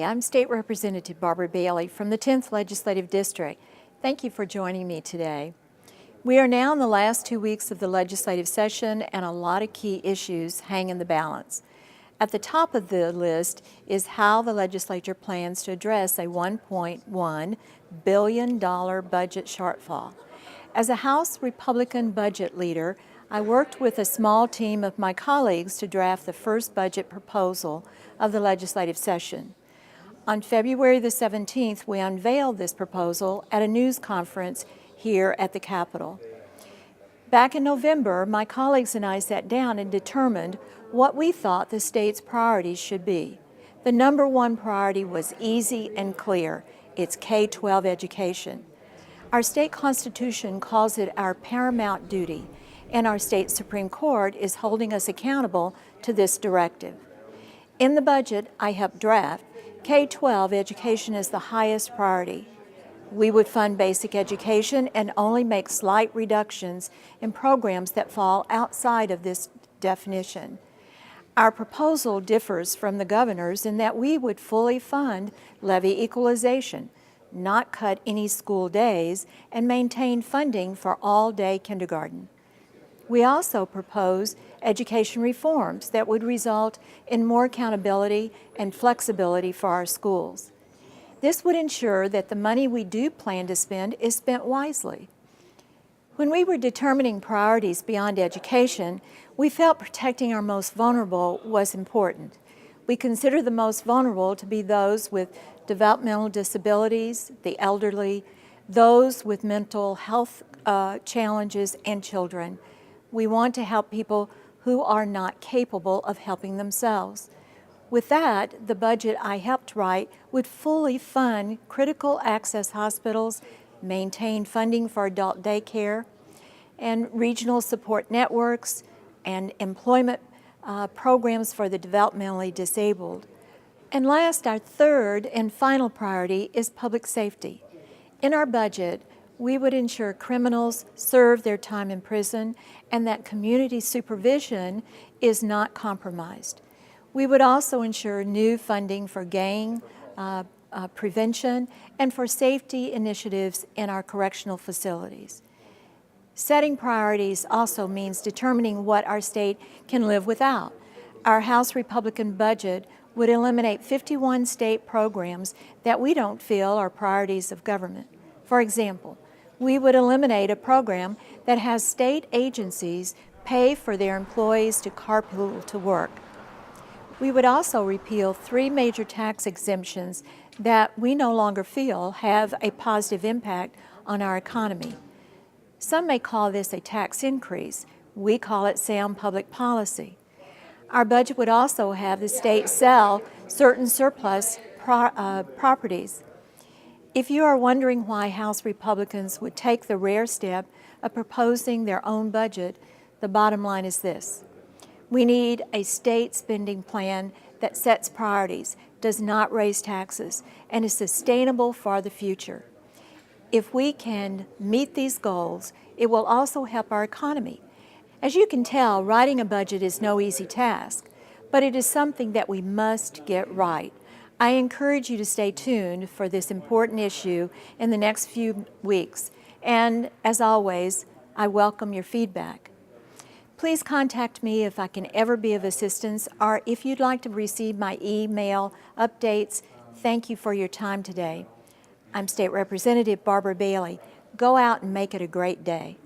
I'm State Representative Barbara Bailey from the 10th Legislative District. Thank you for joining me today. We are now in the last 2 weeks of the legislative session, and a lot of key issues hang in the balance. At the top of the list is how the legislature plans to address a $1.1 billion budget shortfall. As a House Republican budget leader, I worked with a small team of my colleagues to draft the first budget proposal of the legislative session. On February the 17th, we unveiled this proposal at a news conference here at the Capitol. Back in November, my colleagues and I sat down and determined what we thought the state's priorities should be. The number one priority was easy and clear. It's K-12 education. Our state constitution calls it our paramount duty, and our state Supreme Court is holding us accountable to this directive. In the budget I helped draft, K-12 education is the highest priority. We would fund basic education and only make slight reductions in programs that fall outside of this definition. Our proposal differs from the governor's in that we would fully fund levy equalization, not cut any school days, and maintain funding for all-day kindergarten. We also propose education reforms that would result in more accountability and flexibility for our schools. This would ensure that the money we do plan to spend is spent wisely. When we were determining priorities beyond education, we felt protecting our most vulnerable was important. We consider the most vulnerable to be those with developmental disabilities, the elderly, those with mental health challenges, and children. We want to help people who are not capable of helping themselves. With that, the budget I helped write would fully fund critical access hospitals, maintain funding for adult daycare, and regional support networks, and employment programs for the developmentally disabled. And last, our third and final priority is public safety. In our budget, we would ensure criminals serve their time in prison and that community supervision is not compromised. We would also ensure new funding for gang prevention and for safety initiatives in our correctional facilities. Setting priorities also means determining what our state can live without. Our House Republican budget would eliminate 51 state programs that we don't feel are priorities of government. For example, we would eliminate a program that has state agencies pay for their employees to carpool to work. We would also repeal 3 major tax exemptions that we no longer feel have a positive impact on our economy. Some may call this a tax increase. We call it sound public policy. Our budget would also have the state sell certain surplus properties. If you are wondering why House Republicans would take the rare step of proposing their own budget, the bottom line is this. We need a state spending plan that sets priorities, does not raise taxes, and is sustainable for the future. If we can meet these goals, it will also help our economy. As you can tell, writing a budget is no easy task, but it is something that we must get right. I encourage you to stay tuned for this important issue in the next few weeks, and as always, I welcome your feedback. Please contact me if I can ever be of assistance, or if you'd like to receive my email updates. Thank you for your time today. I'm State Representative Barbara Bailey. Go out and make it a great day.